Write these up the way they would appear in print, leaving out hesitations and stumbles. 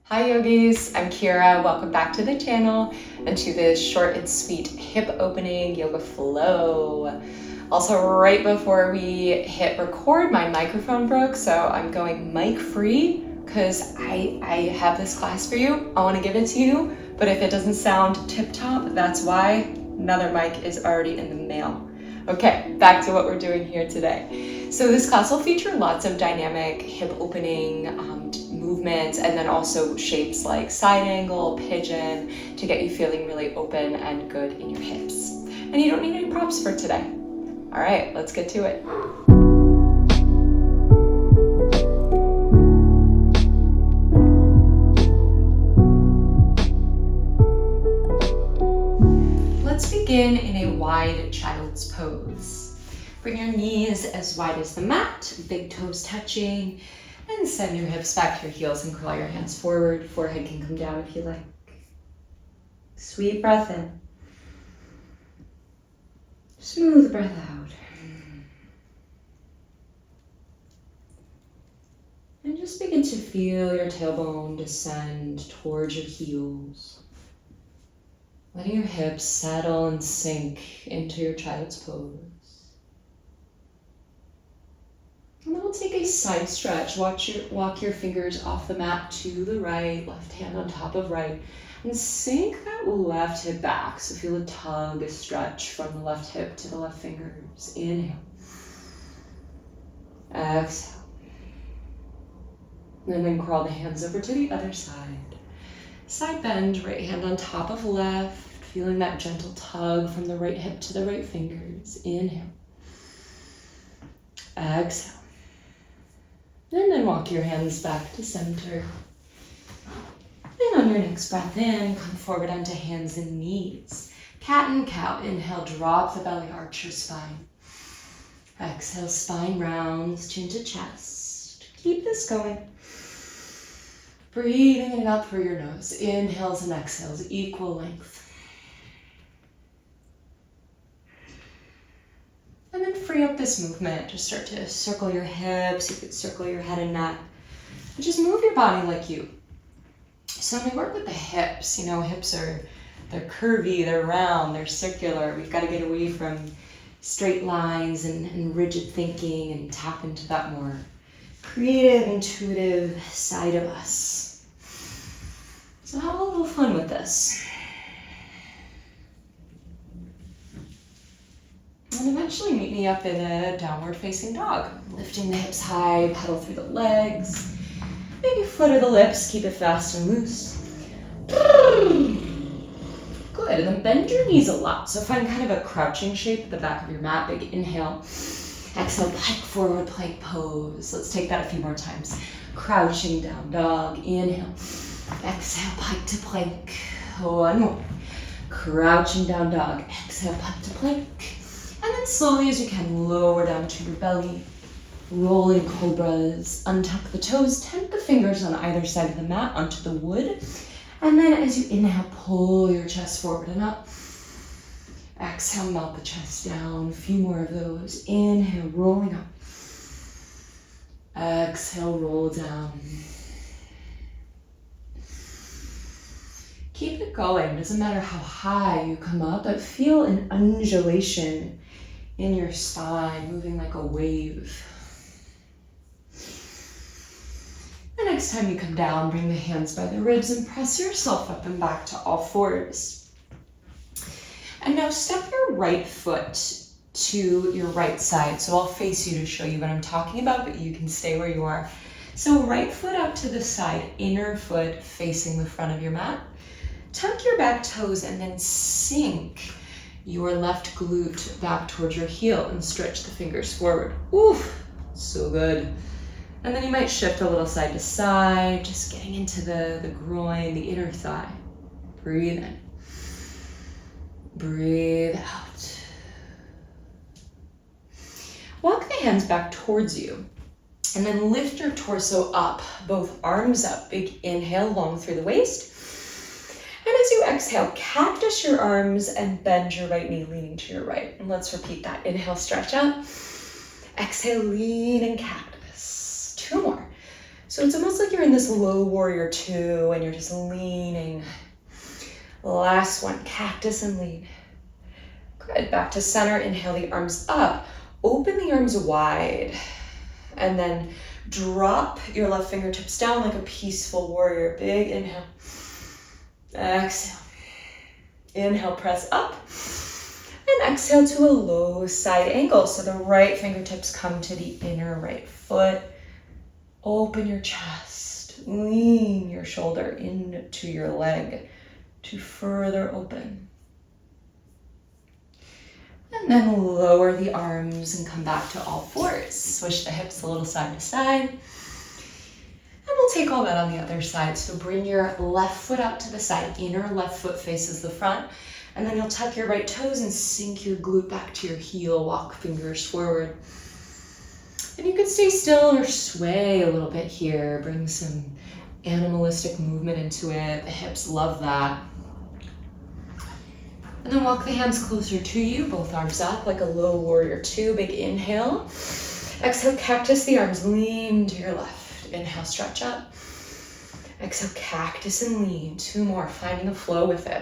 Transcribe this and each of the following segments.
Hi yogis, I'm Kira. Welcome back to the channel and to this short and sweet hip opening yoga flow. Also, right before we hit record, my microphone broke, so I'm going mic free because I have this class for you. I want to give it to you, but if it doesn't sound tip top, that's why. Another mic is already in the mail. Okay, back to what we're doing here today. So this class will feature lots of dynamic hip opening movements and then also shapes like side angle, pigeon, to get you feeling really open and good in your hips. And you don't need any props for today. All right, let's get to it. Let's begin in a wide child's pose. Bring your knees as wide as the mat, big toes touching, and send your hips back to your heels and curl your hands forward. Forehead can come down if you like. Sweet breath in. Smooth breath out. And just begin to feel your tailbone descend towards your heels. Letting your hips settle and sink into your child's pose. And then we'll take a side stretch. Walk your fingers off the mat to the right, left hand on top of right, and sink that left hip back. So feel a tug, a stretch from the left hip to the left fingers. Inhale. Exhale. And then crawl the hands over to the other side. Side bend, right hand on top of left, feeling that gentle tug from the right hip to the right fingers. Inhale. Exhale. And then walk your hands back to center. And on your next breath in, come forward onto hands and knees. Cat and cow. Inhale, drop the belly, arch your spine. Exhale, spine rounds, chin to chest. Keep this going. Breathing it out through your nose. Inhales and exhales, equal length. And then free up this movement. Just start to circle your hips. You could circle your head and neck. And just move your body like you. So when we work with the hips, hips they're curvy, they're round, they're circular. We've got to get away from straight lines and rigid thinking and tap into that more creative, intuitive side of us. So have a little fun with this. And eventually meet me up in a downward facing dog. Lifting the hips high, pedal through the legs. Maybe flutter the lips, keep it fast and loose. Good, and then bend your knees a lot. So find kind of a crouching shape at the back of your mat. Big inhale. Exhale, plank forward, plank pose. Let's take that a few more times. Crouching down dog, inhale. Exhale, pike to plank. One more. Crouching down dog. Exhale, pike to plank. And then slowly as you can, lower down to your belly. Rolling cobras. Untuck the toes. Tent the fingers on either side of the mat onto the wood. And then as you inhale, pull your chest forward and up. Exhale, melt the chest down. A few more of those. Inhale, rolling up. Exhale, roll down. Keep it going. Doesn't matter how high you come up, but feel an undulation in your spine, moving like a wave. The next time you come down, bring the hands by the ribs and press yourself up and back to all fours. And now step your right foot to your right side. So I'll face you to show you what I'm talking about, but you can stay where you are. So right foot out to the side, inner foot facing the front of your mat. Tuck your back toes and then sink your left glute back towards your heel and stretch the fingers forward. Oof, so good. And then you might shift a little side to side, just getting into the groin, the inner thigh. Breathe in. Breathe out. Walk the hands back towards you and then lift your torso up, both arms up. Big inhale, long through the waist. And as you exhale, cactus your arms and bend your right knee, leaning to your right. And let's repeat that. Inhale, stretch up. Exhale, lean and cactus. Two more. So it's almost like you're in this low warrior two and you're just leaning. Last one, cactus and lean. Good, back to center, inhale the arms up. Open the arms wide. And then drop your left fingertips down like a peaceful warrior. Big inhale. Exhale. Inhale, press up. And exhale to a low side angle. So the right fingertips come to the inner right foot. Open your chest. Lean your shoulder into your leg to further open. And then lower the arms and come back to all fours. Swish the hips a little side to side. And we'll take all that on the other side. So bring your left foot out to the side. Inner left foot faces the front. And then you'll tuck your right toes and sink your glute back to your heel. Walk fingers forward. And you can stay still or sway a little bit here. Bring some animalistic movement into it. The hips love that. And then walk the hands closer to you, both arms up like a low warrior two. Big inhale. Exhale, cactus the arms, lean to your left. Inhale, stretch up. Exhale, cactus and lean. Two more, finding the flow with it.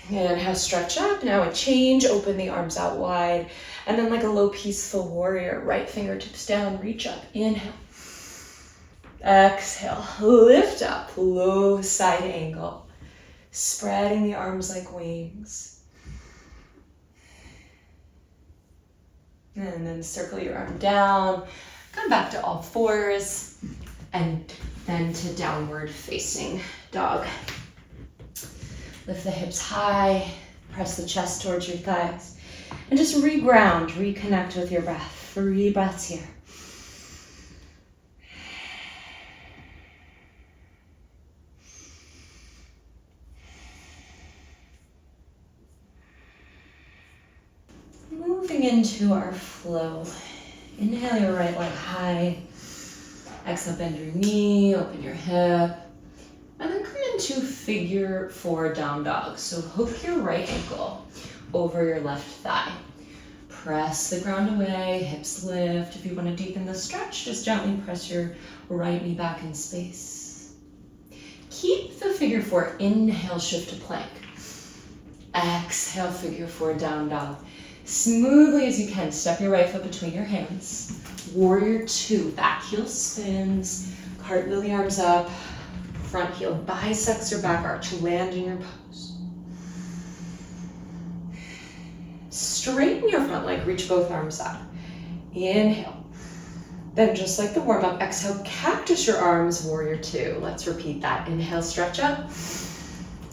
Inhale, stretch up. Now a change, open the arms out wide. And then like a low peaceful warrior, right fingertips down, reach up. Inhale. Exhale, lift up, low side angle. Spreading the arms like wings. And then circle your arm down. Come back to all fours. And then to downward facing dog. Lift the hips high. Press the chest towards your thighs. And just reground, reconnect with your breath. 3 breaths here. Moving into our flow. Inhale your right leg high. Exhale, bend your knee, open your hip. And then come into figure 4 down dog. So hook your right ankle over your left thigh. Press the ground away, hips lift. If you want to deepen the stretch, just gently press your right knee back in space. Keep the figure 4. Inhale, shift to plank. Exhale, figure 4 down dog. Smoothly as you can, step your right foot between your hands. Warrior 2, back heel spins. Cartwheel the arms up. Front heel bisects your back arch. Land in your pose. Straighten your front leg, reach both arms out. Inhale. Then just like the warm up, exhale, cactus your arms, warrior 2. Let's repeat that. Inhale, stretch up.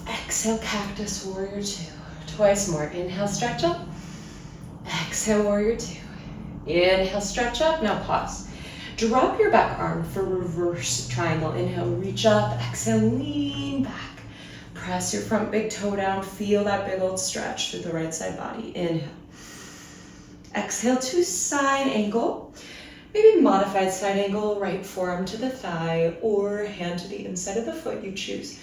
Exhale, cactus, warrior 2. Twice more. Inhale, stretch up. Exhale, warrior 2. Inhale, stretch up. Now pause. Drop your back arm for reverse triangle. Inhale, reach up. Exhale, lean back. Press your front big toe down. Feel that big old stretch through the right side body. Inhale. Exhale to side angle. Maybe modified side angle, right forearm to the thigh or hand to the inside of the foot, you choose.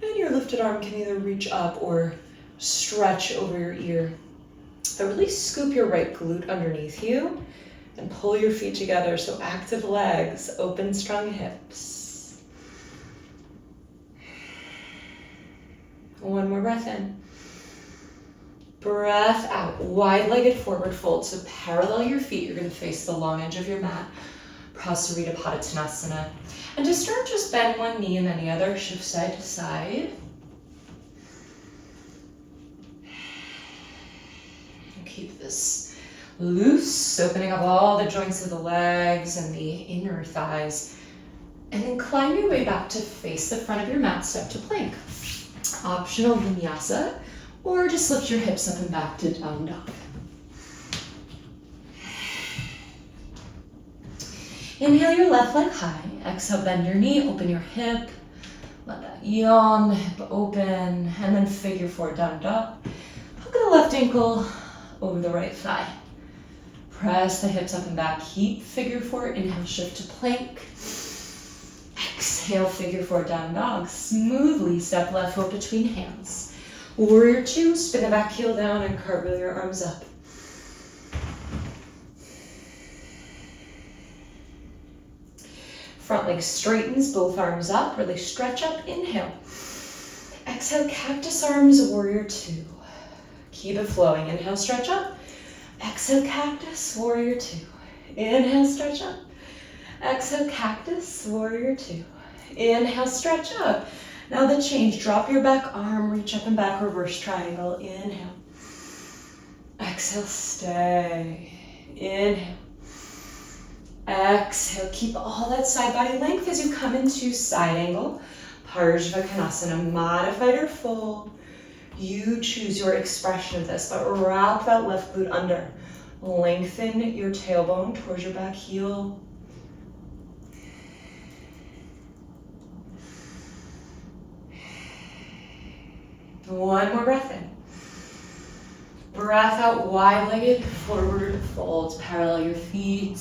And your lifted arm can either reach up or stretch over your ear. But really scoop your right glute underneath you and pull your feet together. So active legs, open strong hips. One more breath in. Breath out, wide-legged forward fold. So parallel your feet, you're gonna face the long edge of your mat. Prasarita Padottanasana. And to start, just bend one knee and then the other, shift side to side. Keep this loose, opening up all the joints of the legs and the inner thighs. And then climb your way back to face the front of your mat, step to plank. Optional vinyasa, or just lift your hips up and back to down dog. Inhale your left leg high. Exhale, bend your knee, open your hip. Let that yawn, the hip open, and then figure 4 down dog. Hook the left ankle over the right thigh. Press the hips up and back. Keep figure 4. Inhale, shift to plank. Exhale, figure 4 down dog. Smoothly step left foot between hands. Warrior 2, spin the back heel down and cartwheel your arms up. Front leg straightens, both arms up, really stretch up, inhale. Exhale, cactus arms, warrior two. Keep it flowing, inhale, stretch up. Exhale, cactus, warrior two. Inhale, stretch up. Exhale, cactus, warrior two. Inhale, stretch up. Now the change, drop your back arm, reach up and back, reverse triangle, inhale. Exhale, stay, inhale. Exhale, keep all that side body length as you come into side angle. Parsvakonasana, modified or full. You choose your expression of this, but wrap that left glute under. Lengthen your tailbone towards your back heel. One more breath in. Breath out, wide-legged, forward fold. Parallel your feet,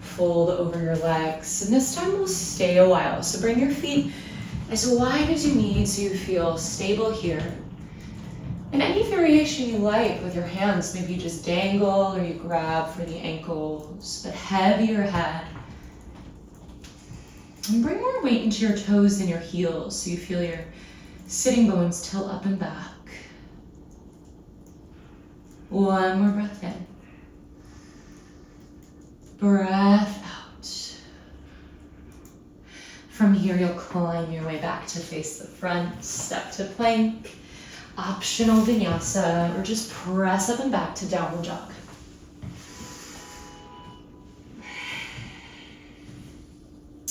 fold over your legs. And this time we'll stay a while. So bring your feet as wide as you need so you feel stable here. And any variation you like with your hands, maybe you just dangle or you grab for the ankles, but heavier head. And bring more weight into your toes than your heels so you feel your sitting bones tilt up and back. One more breath in. Breath out. From here, you'll climb your way back to face the front, step to plank, optional vinyasa, or just press up and back to downward dog.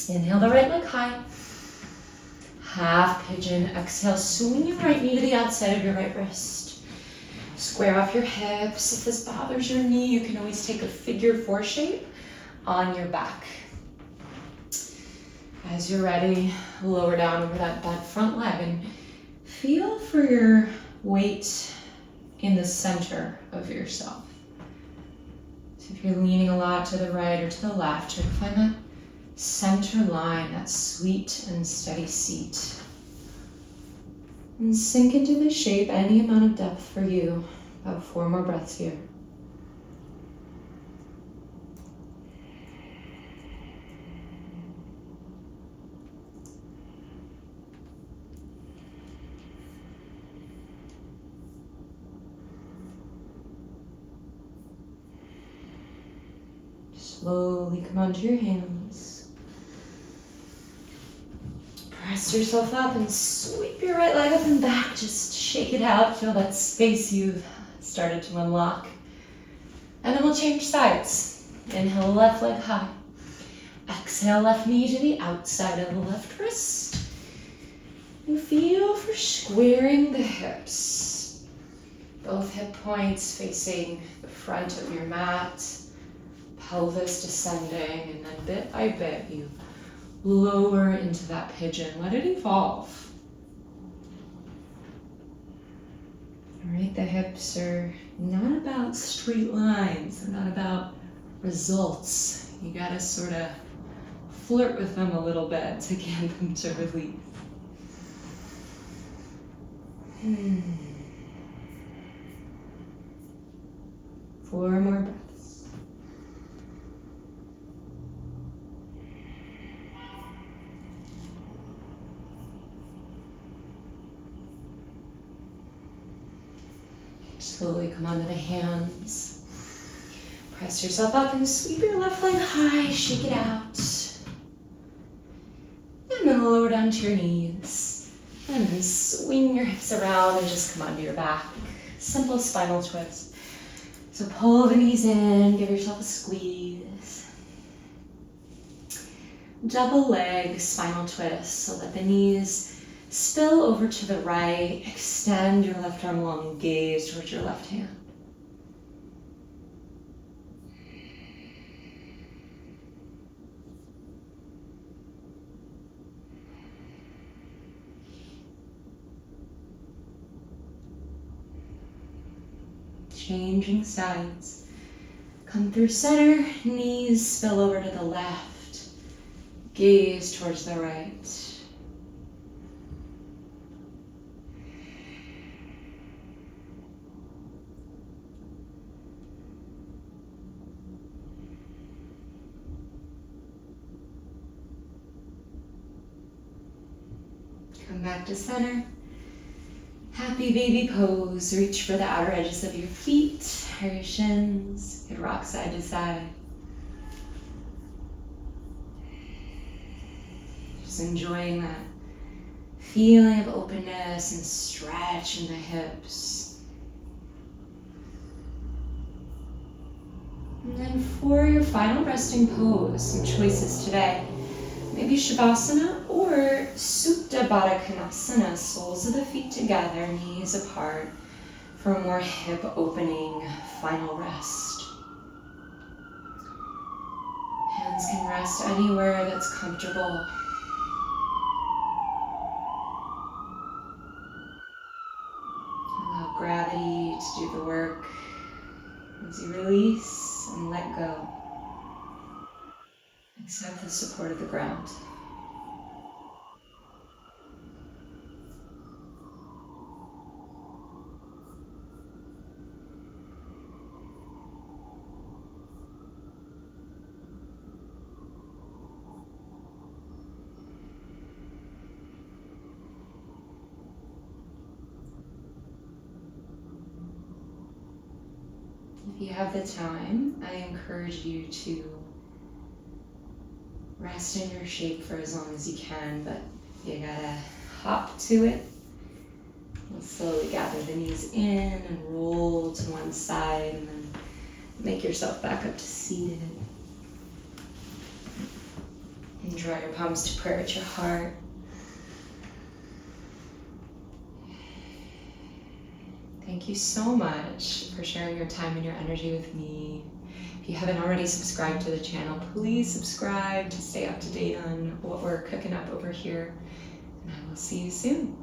Inhale the right leg high. Half pigeon. Exhale, swing your right knee to the outside of your right wrist. Square off your hips. If this bothers your knee, you can always take a figure four shape on your back. As you're ready, lower down over that bent front leg and feel for your weight in the center of yourself. So if you're leaning a lot to the right or to the left, try to find that center line, that sweet and steady seat. And sink into the shape, any amount of depth for you. About 4 more breaths here. Slowly come onto your hands. Press yourself up and sweep your right leg up and back. Just shake it out. Feel that space you've started to unlock. And then we'll change sides. Inhale, left leg high. Exhale, left knee to the outside of the left wrist. And feel for squaring the hips. Both hip points facing the front of your mat. Pelvis descending, and then bit by bit you lower into that pigeon. Let it evolve. All right, the hips are not about straight lines. They're not about results. You gotta sort of flirt with them a little bit to get them to release. 4 more breaths. Slowly come onto the hands. Press yourself up and sweep your left leg high, shake it out. And then lower down to your knees. And then swing your hips around and just come onto your back. Simple spinal twist. So pull the knees in, give yourself a squeeze. Double leg spinal twist so that the knees spill over to the right, extend your left arm long, gaze towards your left hand. Changing sides. Come through center, knees spill over to the left, gaze towards the right. Come back to center. Happy baby pose. Reach for the outer edges of your feet or your shins. You could rock side to side. Just enjoying that feeling of openness and stretch in the hips. And then for your final resting pose, some choices today. Maybe Shavasana or Supta Baddha Konasana, soles of the feet together, knees apart, for a more hip opening final rest. Hands can rest anywhere that's comfortable. Allow gravity to do the work as you release and let go. Accept the support of the ground. If you have the time, I encourage you to rest in your shape for as long as you can, but you gotta hop to it. We'll slowly gather the knees in and roll to one side and then make yourself back up to seated. And draw your palms to prayer at your heart. Thank you so much for sharing your time and your energy with me. If you haven't already subscribed to the channel, please subscribe to stay up to date on what we're cooking up over here. And I will see you soon.